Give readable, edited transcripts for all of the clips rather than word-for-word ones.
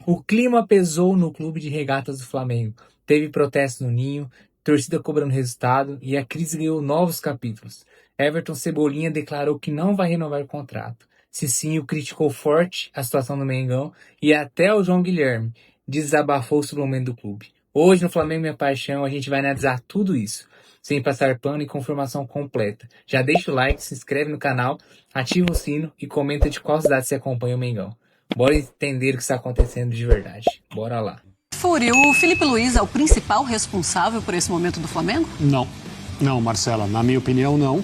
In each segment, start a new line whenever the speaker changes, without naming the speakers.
O clima pesou no clube de regatas do Flamengo. Teve protesto no Ninho, torcida cobrando resultado e a crise ganhou novos capítulos. Everton Cebolinha declarou que não vai renovar o contrato. Cicinho criticou forte a situação do Mengão e até o João Guilherme desabafou sobre o momento do clube. Hoje no Flamengo Minha Paixão a gente vai analisar tudo isso, sem passar pano e com informação completa. Já deixa o like, se inscreve no canal, ativa o sino e comenta de qual cidade você acompanha o Mengão. Bora entender o que está acontecendo de verdade. Bora lá.
Fúria, o Felipe Luiz é o principal responsável por esse momento do Flamengo?
Não, Marcela. Na minha opinião, não.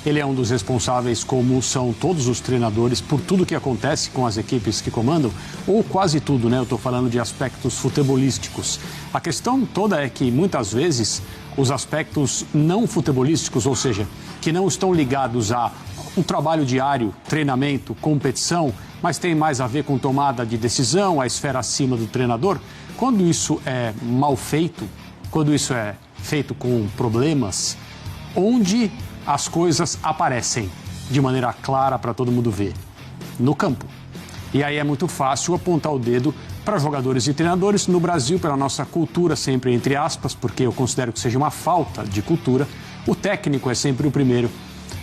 Ele é um dos responsáveis, como são todos os treinadores, por tudo que acontece com as equipes que comandam, ou quase tudo, né? Eu estou falando de aspectos futebolísticos. A questão toda é que, muitas vezes, os aspectos não futebolísticos, ou seja, que não estão ligados a um trabalho diário, treinamento, competição, mas tem mais a ver com tomada de decisão, a esfera acima do treinador. Quando isso é mal feito, quando isso é feito com problemas, onde as coisas aparecem de maneira clara para todo mundo ver? No campo. E aí é muito fácil apontar o dedo para jogadores e treinadores. No Brasil, pela nossa cultura, sempre entre aspas, porque eu considero que seja uma falta de cultura, o técnico é sempre o primeiro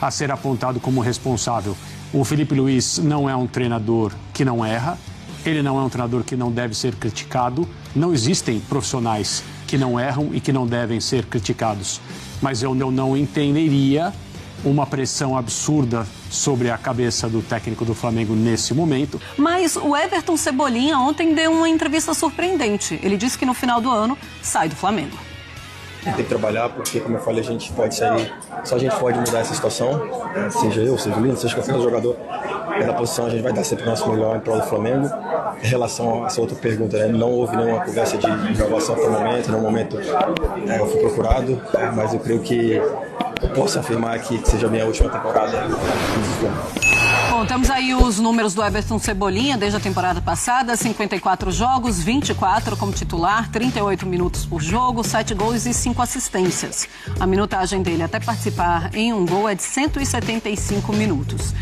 a ser apontado como responsável. O Felipe Luiz não é um treinador que não erra, ele não é um treinador que não deve ser criticado. Não existem profissionais que não erram e que não devem ser criticados. Mas eu não entenderia uma pressão absurda sobre a cabeça do técnico do Flamengo nesse momento.
Mas o Everton Cebolinha ontem deu uma entrevista surpreendente. Ele disse que no final do ano sai do Flamengo.
Tem que trabalhar porque, como eu falei, a gente pode sair, só a gente pode mudar essa situação, seja eu, seja o Lino, seja qualquer jogador. Na posição a gente vai dar sempre o nosso melhor em prol do Flamengo. Em relação a essa outra pergunta, né? Não houve nenhuma conversa de renovação até o momento, no momento eu fui procurado, mas eu creio que eu posso afirmar aqui que seja a minha última temporada.
Bom, temos aí os números do Everton Cebolinha desde a temporada passada: 54 jogos, 24 como titular, 38 minutos por jogo, 7 gols e 5 assistências. A minutagem dele até participar em um gol é de 175 minutos.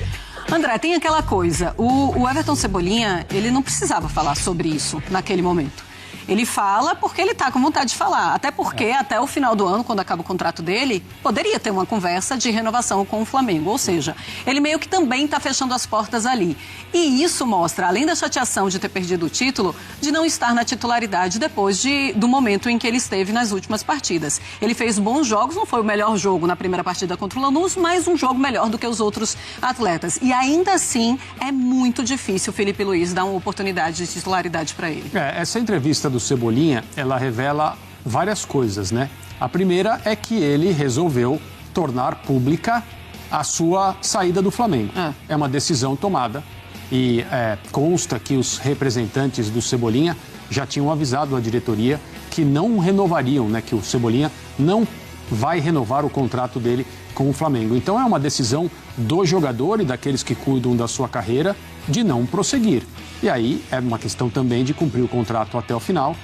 André, tem aquela coisa, o Everton Cebolinha, ele não precisava falar sobre isso naquele momento. Ele fala porque ele tá com vontade de falar. Até porque, até o final do ano, quando acaba o contrato dele, poderia ter uma conversa de renovação com o Flamengo. Ou seja, ele meio que também tá fechando as portas ali. E isso mostra, além da chateação de ter perdido o título, de não estar na titularidade depois do momento em que ele esteve nas últimas partidas. Ele fez bons jogos, não foi o melhor jogo na primeira partida contra o Lanús, mas um jogo melhor do que os outros atletas. E ainda assim, é muito difícil o Felipe Luiz dar uma oportunidade de titularidade para ele.
Essa entrevista do Cebolinha, ela revela várias coisas, né? A primeira é que ele resolveu tornar pública a sua saída do Flamengo. É uma decisão tomada e consta que os representantes do Cebolinha já tinham avisado a diretoria que não renovariam, né? Que o Cebolinha não vai renovar o contrato dele com o Flamengo. Então é uma decisão do jogador e daqueles que cuidam da sua carreira de não prosseguir. E aí é uma questão também de cumprir o contrato até o final,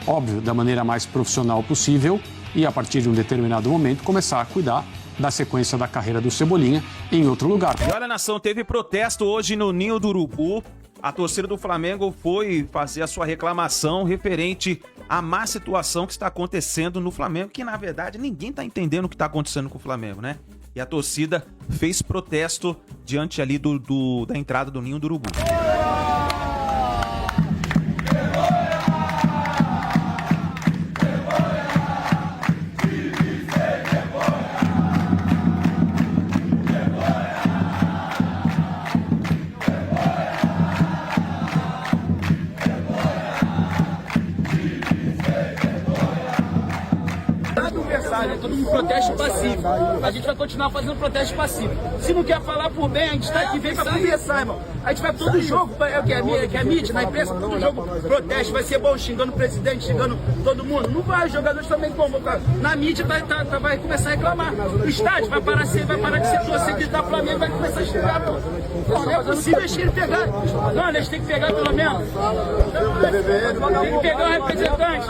óbvio, da maneira mais profissional possível e a partir de um determinado momento começar a cuidar da sequência da carreira do Cebolinha em outro lugar.
E olha, nação, teve protesto hoje no Ninho do Urubu. A torcida do Flamengo foi fazer a sua reclamação referente à má situação que está acontecendo no Flamengo, que na verdade ninguém está entendendo o que está acontecendo com o Flamengo, né? E a torcida fez protesto diante ali da entrada do Ninho do Urubu.
Todo mundo protesto passivo. A gente vai continuar fazendo protesto passivo. Se não quer falar por bem, a gente está aqui, vem para conversar, irmão. A gente vai todo jogo, que é mídia, na imprensa, todo jogo protesto, vai ser bom, xingando o presidente, xingando todo mundo. Não vai, os jogadores também como, na mídia vai começar a reclamar. O estádio vai parar de ser torcedor da Flamengo, vai começar a xingar, pô. Não é possível eles terem pegar. Não, eles têm que pegar pelo menos. Tem que pegar o representante.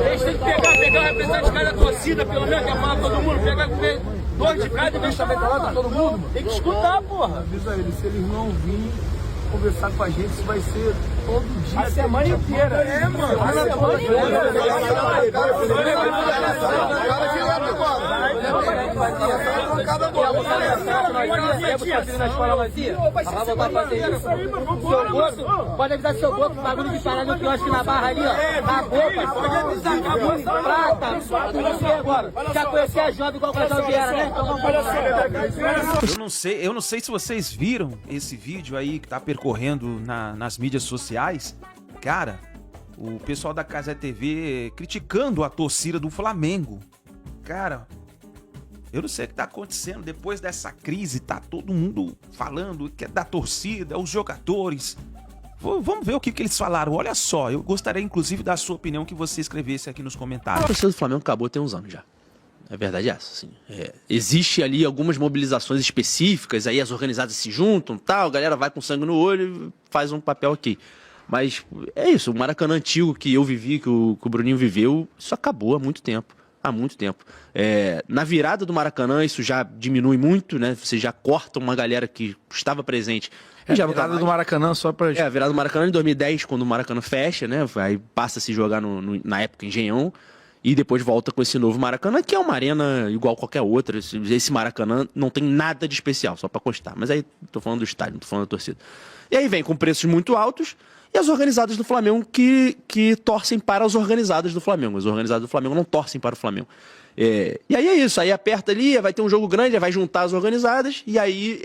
Eles têm que pegar o representante de cada torcida, pelo menos, quer falar todo mundo, pegar dois de cada e deixar falar com todo mundo. Tem que escutar, porra.
Avisa eles, se eles não virem,
conversar com a gente, isso vai ser todo dia. A semana inteira. É, mano. A semana inteira.
Pode avisar seu Boto, bagulho de parar no quiosque na barra ali, ó. Na boca, pode avisar, acabou. Prata, você agora. Já conhecia a jovem igual o Casal Vieira, né? Então vamos
Eu não sei se vocês viram esse vídeo aí que tá percorrendo nas mídias sociais. Cara, o pessoal da Cazé TV criticando a torcida do Flamengo. Cara, eu não sei o que tá acontecendo depois dessa crise, tá todo mundo falando que é da torcida, os jogadores. Vamos ver o que eles falaram. Olha só, eu gostaria inclusive da sua opinião, que você escrevesse aqui nos comentários.
A torcida do Flamengo acabou tem uns anos já. A verdade é essa, assim. Existe ali algumas mobilizações específicas, aí as organizadas se juntam, tal, a galera vai com sangue no olho e faz um papel aqui. Mas é isso, o Maracanã antigo que eu vivi, que o Bruninho viveu, isso acabou há muito tempo. Há muito tempo. Na virada do Maracanã, isso já diminui muito, né? Você já corta uma galera que estava presente.
A virada do Maracanã só pra...
A virada do Maracanã em 2010, quando o Maracanã fecha, né? Aí passa a se jogar na época Engenhão. E depois volta com esse novo Maracanã, que é uma arena igual qualquer outra. Esse Maracanã não tem nada de especial, só pra constar. Mas aí tô falando do estádio, não tô falando da torcida. E aí vem com preços muito altos e as organizadas do Flamengo que torcem para as organizadas do Flamengo. As organizadas do Flamengo não torcem para o Flamengo. E aí é isso, aí aperta ali, vai ter um jogo grande, vai juntar as organizadas, e aí...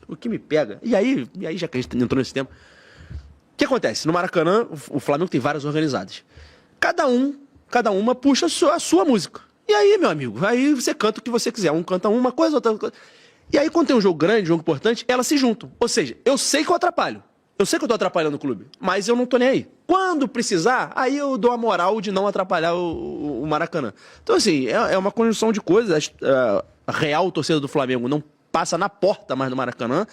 o que me pega... E aí, já que a gente entrou nesse tempo... O que acontece? No Maracanã, o Flamengo tem várias organizadas. Cada uma puxa a sua música. E aí, meu amigo, aí você canta o que você quiser. Um canta uma coisa, outra coisa. E aí, quando tem um jogo grande, um jogo importante, elas se juntam. Ou seja, eu sei que eu atrapalho. Eu sei que eu tô atrapalhando o clube, mas eu não tô nem aí. Quando precisar, aí eu dou a moral de não atrapalhar o Maracanã. Então, assim, é uma conjunção de coisas. A real torcida do Flamengo não passa na porta mais do Maracanã,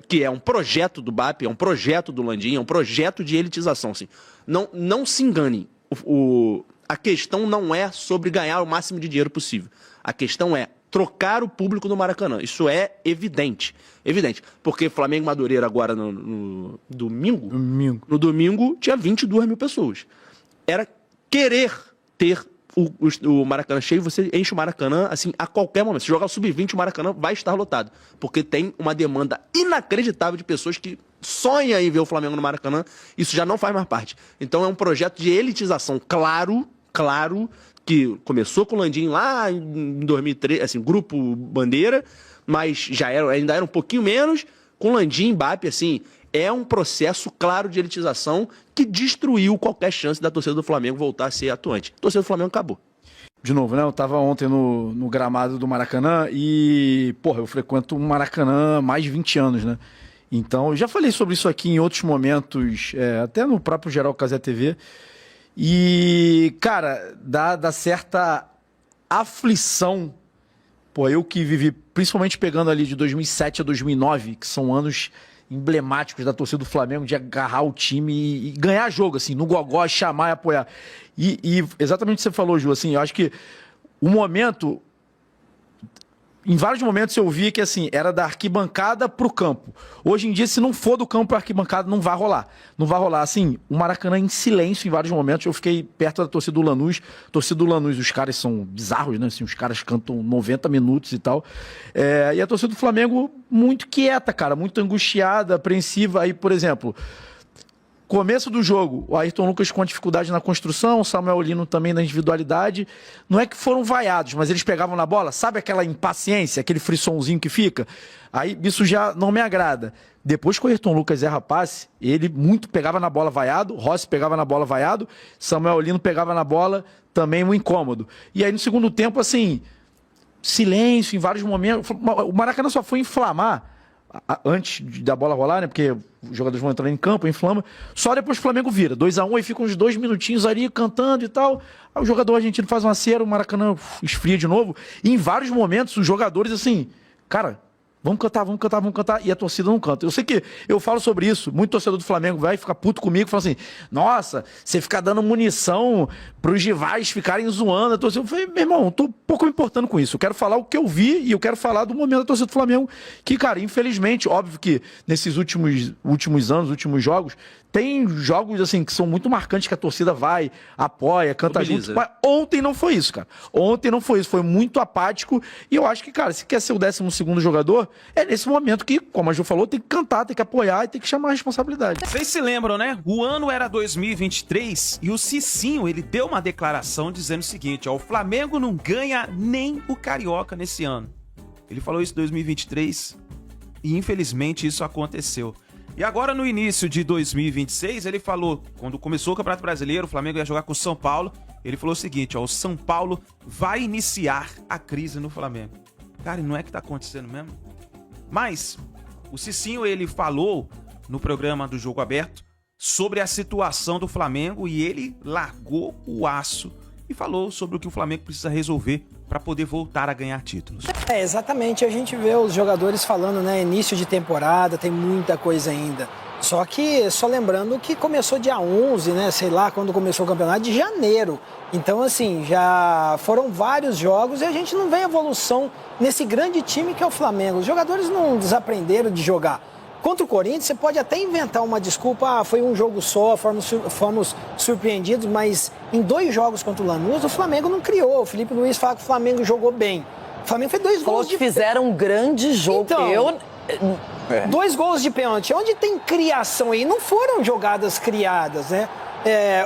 que é um projeto do BAP, é um projeto do Landim, é um projeto de elitização. Assim. Não se enganem. A questão não é sobre ganhar o máximo de dinheiro possível. A questão é trocar o público do Maracanã. Isso é evidente. Evidente. Porque Flamengo e Madureira agora no domingo. No domingo tinha 22 mil pessoas. Era querer ter o Maracanã cheio, você enche o Maracanã assim a qualquer momento. Se jogar o Sub-20, o Maracanã vai estar lotado. Porque tem uma demanda inacreditável de pessoas que sonham em ver o Flamengo no Maracanã. Isso já não faz mais parte. Então é um projeto de elitização claro, que começou com o Landim lá em 2003, assim, Grupo Bandeira, mas ainda era um pouquinho menos, com Landim e BAP, assim, é um processo claro de elitização que destruiu qualquer chance da torcida do Flamengo voltar a ser atuante. A torcida do Flamengo acabou.
De novo, né? Eu tava ontem no gramado do Maracanã e, porra, eu frequento o Maracanã há mais de 20 anos, né? Então, eu já falei sobre isso aqui em outros momentos, até no próprio Geral Cazé TV. E, cara, dá certa aflição. Pô, eu que vivi, principalmente pegando ali de 2007 a 2009, que são anos emblemáticos da torcida do Flamengo, de agarrar o time e ganhar jogo, assim, no gogó, chamar e apoiar. E exatamente o que você falou, Ju, assim, eu acho que o momento... Em vários momentos eu via que, assim, era da arquibancada pro campo. Hoje em dia, se não for do campo pra arquibancada, não vai rolar. Não vai rolar. Assim, o Maracanã em silêncio em vários momentos. Eu fiquei perto da torcida do Lanús. Torcida do Lanús, os caras são bizarros, né? Assim, os caras cantam 90 minutos e tal. E a torcida do Flamengo muito quieta, cara. Muito angustiada, apreensiva. Aí, por exemplo... Começo do jogo, o Ayrton Lucas com dificuldade na construção, o Samuel Lino também na individualidade. Não é que foram vaiados, mas eles pegavam na bola, sabe aquela impaciência, aquele frissonzinho que fica? Aí isso já não me agrada. Depois que o Ayrton Lucas erra passe, ele muito pegava na bola vaiado, Rossi pegava na bola vaiado, Samuel Lino pegava na bola também muito incômodo. E aí no segundo tempo, assim, silêncio em vários momentos. O Maracanã só foi inflamar antes da bola rolar, né? Porque os jogadores vão entrar em campo, inflama. Só depois o Flamengo vira. 2-1, aí fica uns 2 minutinhos ali cantando e tal. Aí o jogador argentino faz uma cera, o Maracanã esfria de novo. E em vários momentos, os jogadores, assim, cara, Vamos cantar, vamos cantar, vamos cantar. E a torcida não canta. Eu sei que eu falo sobre isso. Muito torcedor do Flamengo vai ficar puto comigo. Fala assim, nossa, você fica dando munição pros rivais ficarem zoando a torcida. Eu falei, meu irmão, tô pouco me importando com isso. Eu quero falar o que eu vi e eu quero falar do momento da torcida do Flamengo. Que, cara, infelizmente, óbvio que nesses últimos anos, últimos jogos, tem jogos, assim, que são muito marcantes que a torcida vai, apoia, canta junto. Mas ontem não foi isso, cara. Ontem não foi isso. Foi muito apático. E eu acho que, cara, se quer ser o 12º jogador, é nesse momento que, como a Ju falou, tem que cantar, tem que apoiar e tem que chamar a responsabilidade.
Vocês se lembram, né? O ano era 2023 e o Cicinho, ele deu uma declaração dizendo o seguinte, ó, o Flamengo não ganha nem o Carioca nesse ano. Ele falou isso em 2023 e, infelizmente, isso aconteceu. E agora, no início de 2026, ele falou, quando começou o Campeonato Brasileiro, o Flamengo ia jogar com o São Paulo, ele falou o seguinte, ó, o São Paulo vai iniciar a crise no Flamengo. Cara, e não é que tá acontecendo mesmo? Mas o Cicinho, ele falou no programa do Jogo Aberto sobre a situação do Flamengo e ele largou o aço e falou sobre o que o Flamengo precisa resolver para poder voltar a ganhar títulos.
Exatamente. A gente vê os jogadores falando, né, início de temporada, tem muita coisa ainda. Só que, só lembrando que começou dia 11, né, sei lá, quando começou o campeonato, de janeiro. Então, assim, já foram vários jogos e a gente não vê evolução nesse grande time que é o Flamengo. Os jogadores não desaprenderam de jogar. Contra o Corinthians, você pode até inventar uma desculpa, foi um jogo só, fomos surpreendidos, mas em 2 jogos contra o Lanús, o Flamengo não criou. O Felipe Luiz fala que o Flamengo jogou bem. O Flamengo fez 2 gols de...
Fizeram um grande jogo.
Então, 2 gols de pênalti. Onde tem criação aí? Não foram jogadas criadas, né?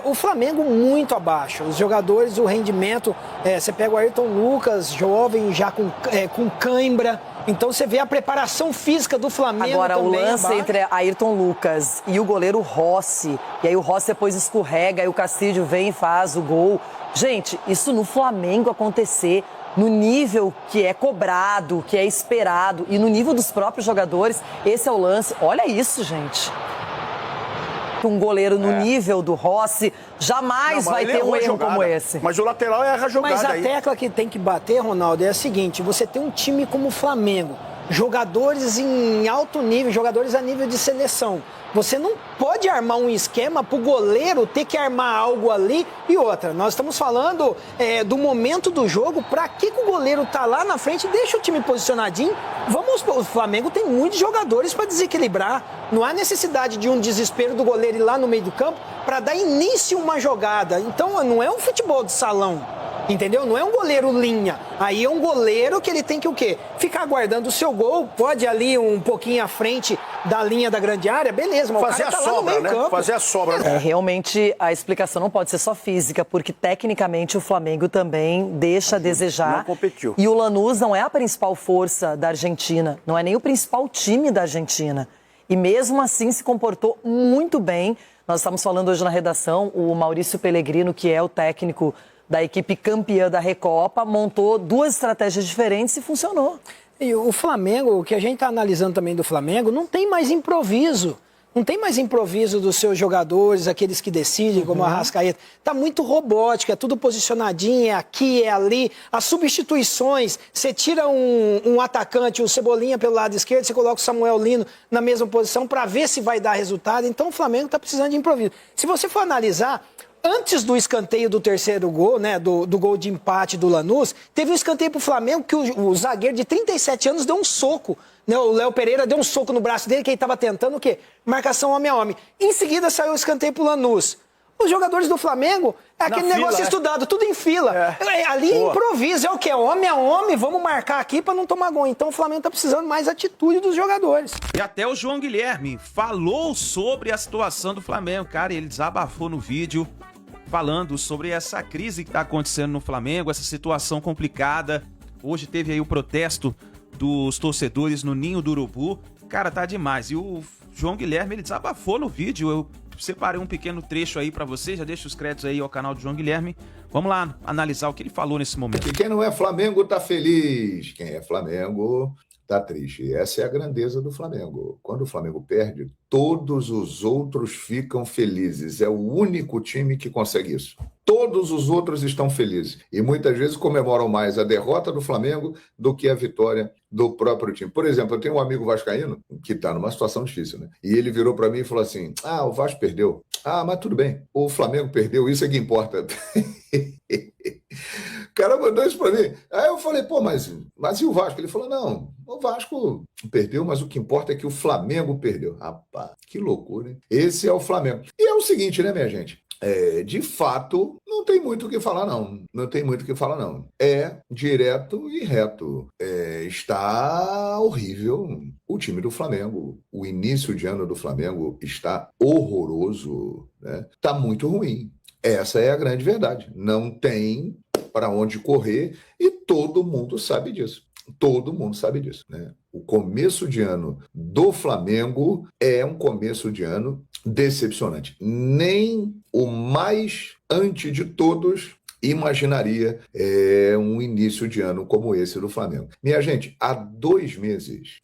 O Flamengo muito abaixo. Os jogadores, o rendimento... você pega o Ayrton Lucas, jovem, já com cãibra. Então você vê a preparação física do Flamengo.
Agora,
também
o lance
abaixo.
entre Ayrton Lucas e o goleiro Rossi. E aí o Rossi depois escorrega, aí o Castilho vem e faz o gol. Gente, isso no Flamengo acontecer... no nível que é cobrado, que é esperado e no nível dos próprios jogadores, esse é o lance. Olha isso, gente. Um goleiro no nível do Rossi jamais vai ter um erro como esse.
Mas o lateral erra a jogada.
Mas a
aí.
tecla que tem que bater, Ronaldo, é a seguinte, você tem um time como o Flamengo, jogadores em alto nível, jogadores a nível de seleção. Você não pode armar um esquema para o goleiro ter que armar algo ali e outra. Nós estamos falando do momento do jogo, para que o goleiro tá lá na frente, deixa o time posicionadinho. O Flamengo tem muitos jogadores para desequilibrar. Não há necessidade de um desespero do goleiro ir lá no meio do campo para dar início a uma jogada. Então não é um futebol de salão. Entendeu? Não é um goleiro linha. Aí é um goleiro que ele tem que o quê? Ficar aguardando o seu gol, pode ali um pouquinho à frente da linha da grande área, beleza, mas
fazer
o cara tá
a sobra,
lá no meio campo.
Fazer a sobra.
Realmente a explicação não pode ser só física, porque tecnicamente o Flamengo também deixa a desejar.
Não competiu.
E o Lanús não é a principal força da Argentina, não é nem o principal time da Argentina. E mesmo assim se comportou muito bem. Nós estamos falando hoje na redação, o Maurício Pellegrino, que é o técnico da equipe campeã da Recopa, montou 2 estratégias diferentes e funcionou.
E o Flamengo, o que a gente está analisando também do Flamengo, não tem mais improviso. Não tem mais improviso dos seus jogadores, aqueles que decidem, como a Arrascaeta. Está muito robótico, é tudo posicionadinho, é aqui, é ali. As substituições, você tira um atacante, o Cebolinha pelo lado esquerdo, você coloca o Samuel Lino na mesma posição para ver se vai dar resultado. Então o Flamengo está precisando de improviso. Se você for analisar, antes do escanteio do terceiro gol, né, do gol de empate do Lanús, teve um escanteio pro Flamengo que o zagueiro de 37 anos deu um soco. Né, o Léo Pereira deu um soco no braço dele, que ele estava tentando o quê? Marcação homem a homem. Em seguida saiu o escanteio pro Lanús. Os jogadores do Flamengo, é aquele negócio estudado, tudo em fila. Ali improvisa, é o quê? Homem a homem, vamos marcar aqui para não tomar gol. Então o Flamengo tá precisando mais atitude dos jogadores.
E até o João Guilherme falou sobre a situação do Flamengo. Cara, ele desabafou no vídeo, falando sobre essa crise que está acontecendo no Flamengo, essa situação complicada. Hoje teve aí o protesto dos torcedores no Ninho do Urubu. Cara, tá demais. E o João Guilherme, ele desabafou no vídeo. Eu separei um pequeno trecho aí pra vocês. Já deixa os créditos aí ao canal do João Guilherme. Vamos lá analisar o que ele falou nesse momento.
E quem não é Flamengo tá feliz. Quem é Flamengo
Tá triste. E essa é a grandeza do Flamengo. Quando o Flamengo perde, todos os outros ficam felizes. É o único time que consegue isso. Todos os outros estão felizes. E muitas vezes comemoram mais a derrota do Flamengo do que a vitória do próprio time. Por exemplo, eu tenho um amigo vascaíno que está numa situação difícil, né? E ele virou para mim e falou assim: o Vasco perdeu. Mas tudo bem, o Flamengo perdeu, isso é que importa. O cara mandou isso para mim. Aí eu falei, mas e o Vasco? Ele falou, não, o Vasco perdeu, mas o que importa é que o Flamengo perdeu. Rapaz, que loucura, hein? Esse é o Flamengo. E é o seguinte, né, minha gente? De fato, não tem muito o que falar, não. Não tem muito o que falar, não. É direto e reto. Está horrível o time do Flamengo. O início de ano do Flamengo está horroroso, né? Está muito ruim. Essa é a grande verdade. Não tem para onde correr e todo mundo sabe disso. Todo mundo sabe disso, né? O começo de ano do Flamengo é um começo de ano decepcionante. Nem o mais antes de todos imaginaria um início de ano como esse do Flamengo. Minha gente, há 2 meses,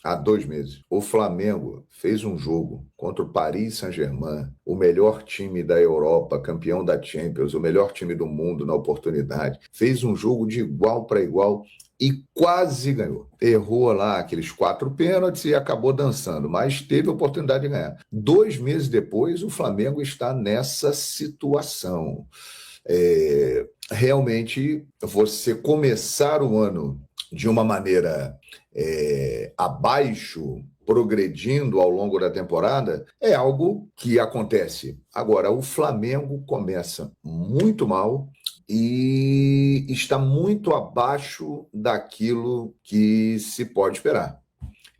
o Flamengo fez um jogo contra o Paris Saint-Germain, o melhor time da Europa, campeão da Champions, o melhor time do mundo na oportunidade. Fez um jogo de igual para igual e quase ganhou. Errou lá aqueles 4 pênaltis e acabou dançando, mas teve a oportunidade de ganhar. 2 meses depois, o Flamengo está nessa situação. Realmente, você começar o ano de uma maneira abaixo, progredindo ao longo da temporada, é algo que acontece. Agora, o Flamengo começa muito mal e está muito abaixo daquilo que se pode esperar.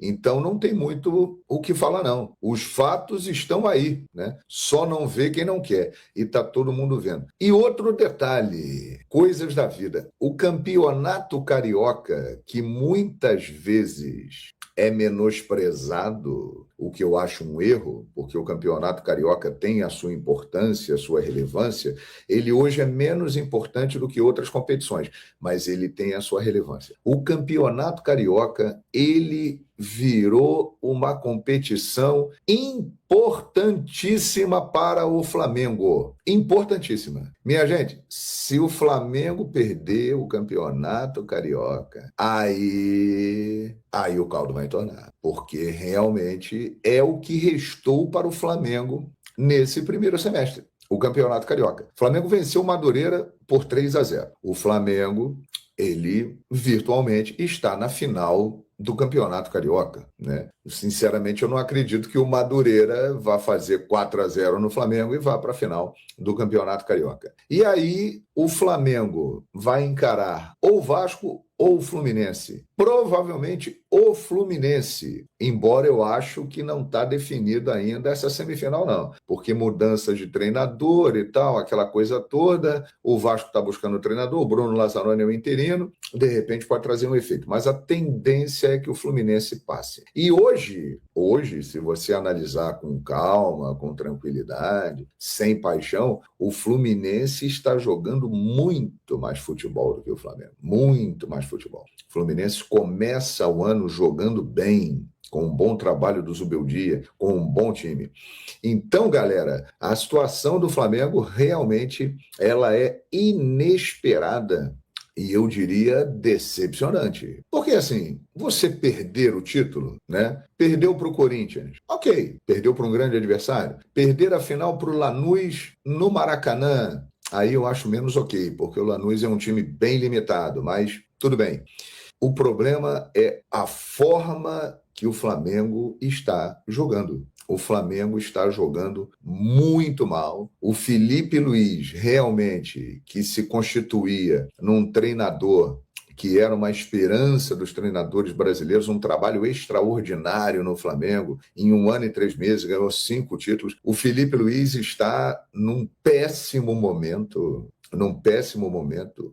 Então não tem muito o que falar, não. Os fatos estão aí, né? Só não vê quem não quer. E está todo mundo vendo. E outro detalhe, coisas da vida. O campeonato carioca, que muitas vezes é menosprezado, o que eu acho um erro, porque o campeonato carioca tem a sua importância, a sua relevância. Ele hoje é menos importante do que outras competições, mas ele tem a sua relevância. O campeonato carioca, ele virou uma competição importantíssima para o Flamengo. Importantíssima. Minha gente, se o Flamengo perder o campeonato carioca, aí o caldo vai tornar. Porque realmente é o que restou para o Flamengo nesse primeiro semestre. O campeonato carioca. O Flamengo venceu o Madureira por 3-0. O Flamengo, ele virtualmente está na final do campeonato carioca, né? Sinceramente, eu não acredito que o Madureira vá fazer 4-0 no Flamengo e vá para a final do campeonato carioca. E aí o Flamengo vai encarar ou o Vasco ou o Fluminense. Provavelmente o Fluminense, embora eu acho que não está definido ainda essa semifinal, não. Porque mudança de treinador e tal, aquela coisa toda, o Vasco está buscando o treinador, o Bruno Lazzaroni é o interino, de repente pode trazer um efeito. Mas a tendência é que o Fluminense passe. E hoje, se você analisar com calma, com tranquilidade, sem paixão, o Fluminense está jogando muito mais futebol do que o Flamengo. Muito mais futebol. O Fluminense começa o ano jogando bem, com um bom trabalho do Zubeldia, com um bom time. Então, galera, a situação do Flamengo realmente ela é inesperada. E eu diria decepcionante. Porque assim, você perder o título, né? Perdeu para o Corinthians. Ok, perdeu para um grande adversário. Perder a final para o Lanús no Maracanã. Aí eu acho menos ok, porque o Lanús é um time bem limitado, mas tudo bem. O problema é a forma que o Flamengo está jogando. O Flamengo está jogando muito mal. O Felipe Luiz, realmente, que se constituía num treinador que era uma esperança dos treinadores brasileiros, um trabalho extraordinário no Flamengo. Em 1 ano e 3 meses, ganhou 5 títulos. O Felipe Luiz está num péssimo momento,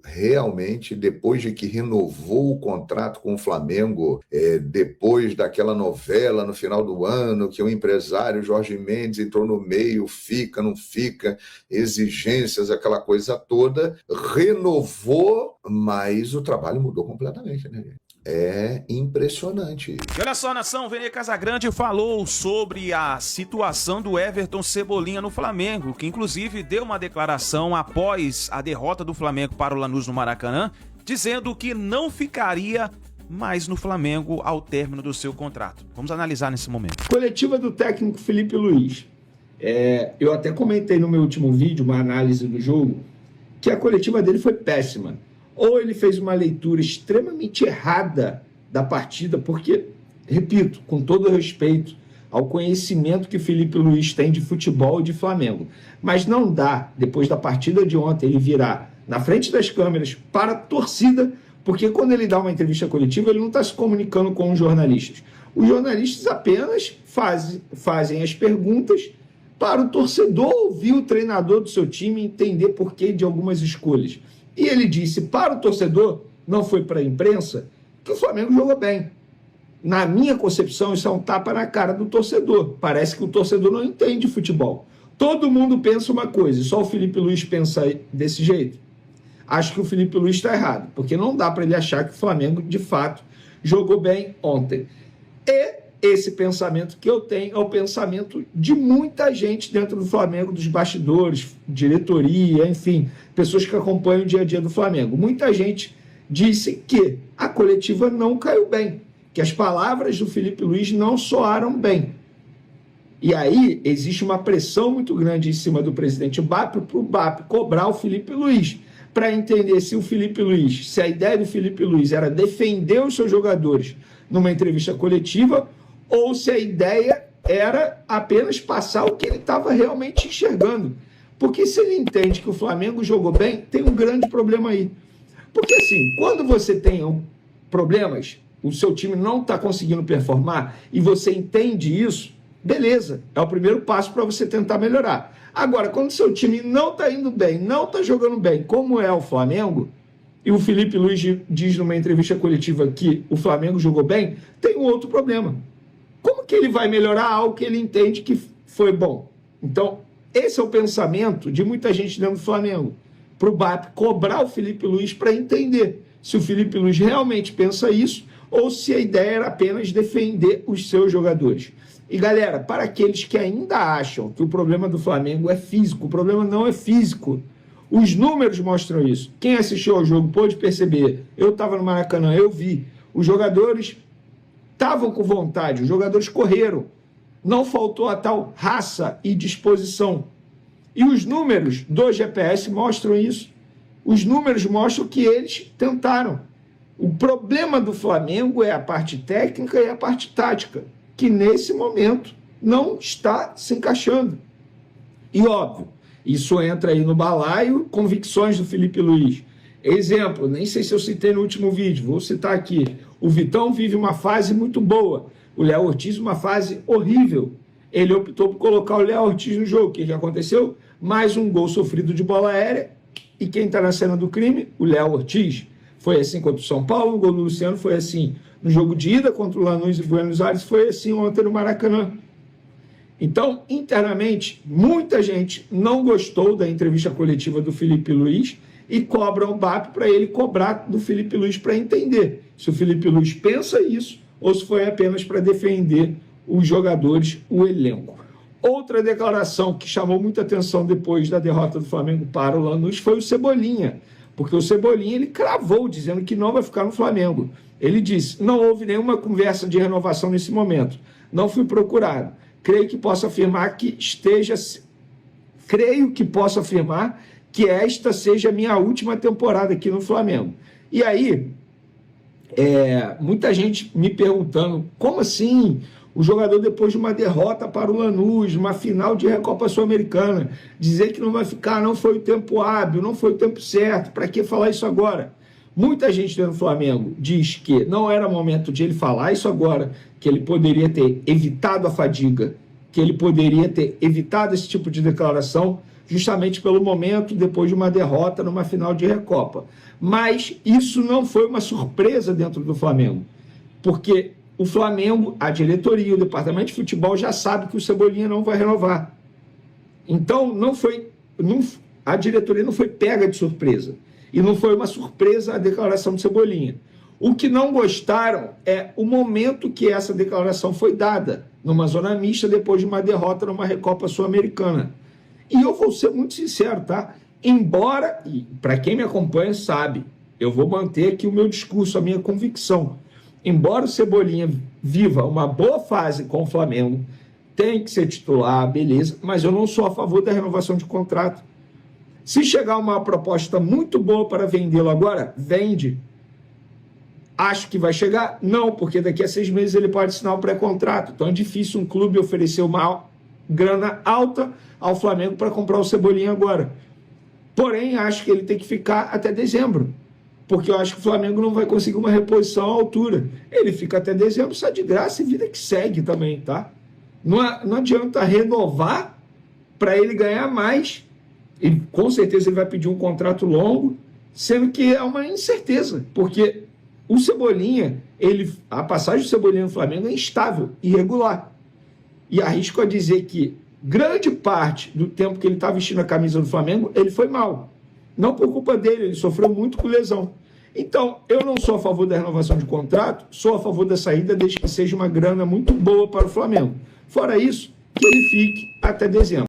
realmente, depois de que renovou o contrato com o Flamengo, depois daquela novela no final do ano, que o empresário Jorge Mendes entrou no meio, fica, não fica, exigências, aquela coisa toda, renovou, mas o trabalho mudou completamente, né? É impressionante.
E olha só, nação, Vene Casagrande falou sobre a situação do Everton Cebolinha no Flamengo, que inclusive deu uma declaração após a derrota do Flamengo para o Lanús no Maracanã, dizendo que não ficaria mais no Flamengo ao término do seu contrato. Vamos analisar nesse momento.
Coletiva do técnico Felipe Luiz. Eu até comentei no meu último vídeo, uma análise do jogo, que a coletiva dele foi péssima. Ou ele fez uma leitura extremamente errada da partida, porque, repito, com todo respeito ao conhecimento que Felipe Luiz tem de futebol e de Flamengo, mas não dá, depois da partida de ontem, ele virar na frente das câmeras para a torcida, porque quando ele dá uma entrevista coletiva, ele não está se comunicando com os jornalistas. Os jornalistas apenas fazem as perguntas para o torcedor ouvir o treinador do seu time e entender porquê de algumas escolhas. E ele disse para o torcedor, não foi para a imprensa, que o Flamengo jogou bem. Na minha concepção, isso é um tapa na cara do torcedor. Parece que o torcedor não entende futebol. Todo mundo pensa uma coisa, e só o Felipe Luiz pensa desse jeito. Acho que o Felipe Luiz está errado, porque não dá para ele achar que o Flamengo, de fato, jogou bem ontem. E esse pensamento que eu tenho é o pensamento de muita gente dentro do Flamengo, dos bastidores, diretoria, enfim, pessoas que acompanham o dia a dia do Flamengo. Muita gente disse que a coletiva não caiu bem, que as palavras do Felipe Luiz não soaram bem. E aí existe uma pressão muito grande em cima do presidente BAP para o BAP cobrar o Felipe Luiz, para entender se o Felipe Luiz, se a ideia do Felipe Luiz era defender os seus jogadores numa entrevista coletiva, ou se a ideia era apenas passar o que ele estava realmente enxergando. Porque se ele entende que o Flamengo jogou bem, tem um grande problema aí. Porque assim, quando você tem problemas, o seu time não está conseguindo performar, e você entende isso, beleza, é o primeiro passo para você tentar melhorar. Agora, quando o seu time não está indo bem, não está jogando bem, como é o Flamengo, e o Felipe Luiz diz numa entrevista coletiva que o Flamengo jogou bem, tem um outro problema. Como que ele vai melhorar algo que ele entende que foi bom? Então, esse é o pensamento de muita gente dentro do Flamengo. Para o BAP cobrar o Felipe Luiz para entender se o Felipe Luiz realmente pensa isso ou se a ideia era apenas defender os seus jogadores. E galera, para aqueles que ainda acham que o problema do Flamengo é físico, o problema não é físico. Os números mostram isso. Quem assistiu ao jogo pôde perceber. Eu estava no Maracanã, eu vi. Os jogadores estavam com vontade, os jogadores correram. Não faltou a tal raça e disposição. E os números do GPS mostram isso. Os números mostram que eles tentaram. O problema do Flamengo é a parte técnica e a parte tática, que nesse momento não está se encaixando. E óbvio, isso entra aí no balaio, convicções do Felipe Luiz. Exemplo, nem sei se eu citei no último vídeo, vou citar aqui. O Vitão vive uma fase muito boa, o Léo Ortiz uma fase horrível. Ele optou por colocar o Léo Ortiz no jogo. O que aconteceu? Mais um gol sofrido de bola aérea. E quem está na cena do crime? O Léo Ortiz. Foi assim contra o São Paulo, o gol do Luciano foi assim no jogo de ida contra o Lanús e Buenos Aires, foi assim ontem no Maracanã. Então, internamente, muita gente não gostou da entrevista coletiva do Felipe Luiz e cobra o BAP para ele cobrar do Felipe Luiz para entender se o Felipe Luiz pensa isso ou se foi apenas para defender os jogadores, o elenco. Outra declaração que chamou muita atenção depois da derrota do Flamengo para o Lanús foi o Cebolinha, porque o Cebolinha ele cravou dizendo que não vai ficar no Flamengo. Ele disse, não houve nenhuma conversa de renovação nesse momento, não fui procurado. Creio que posso afirmar que esta seja a minha última temporada aqui no Flamengo. E aí, muita gente me perguntando, como assim o jogador depois de uma derrota para o Lanús, uma final de Recopa Sul-Americana, dizer que não vai ficar, não foi o tempo hábil, não foi o tempo certo, para que falar isso agora? Muita gente dentro do Flamengo diz que não era momento de ele falar isso agora, que ele poderia ter evitado a fadiga, que ele poderia ter evitado esse tipo de declaração, justamente pelo momento depois de uma derrota numa final de Recopa. Mas isso não foi uma surpresa dentro do Flamengo, porque o Flamengo, a diretoria, o departamento de futebol já sabe que o Cebolinha não vai renovar. Então, a diretoria não foi pega de surpresa. E não foi uma surpresa a declaração do Cebolinha. O que não gostaram é o momento que essa declaração foi dada, numa zona mista, depois de uma derrota numa Recopa Sul-Americana. E eu vou ser muito sincero, tá? Embora, e para quem me acompanha sabe, eu vou manter aqui o meu discurso, a minha convicção. Embora o Cebolinha viva uma boa fase com o Flamengo, tem que ser titular, beleza, mas eu não sou a favor da renovação de contrato. Se chegar uma proposta muito boa para vendê-lo agora, vende. Acho que vai chegar? Não, porque daqui a 6 meses ele pode assinar o pré-contrato. Então é difícil um clube oferecer uma grana alta ao Flamengo para comprar o Cebolinha agora. Porém, acho que ele tem que ficar até dezembro, porque eu acho que o Flamengo não vai conseguir uma reposição à altura. Ele fica até dezembro, sai de graça e vida que segue também, tá? Não adianta renovar para ele ganhar mais. E com certeza ele vai pedir um contrato longo, sendo que é uma incerteza, porque o Cebolinha, a passagem do Cebolinha no Flamengo é instável, irregular. E arrisco a dizer que grande parte do tempo que ele está vestindo a camisa do Flamengo, ele foi mal. Não por culpa dele, ele sofreu muito com lesão. Então, eu não sou a favor da renovação de contrato, sou a favor da saída, desde que seja uma grana muito boa para o Flamengo. Fora isso, que ele fique até dezembro.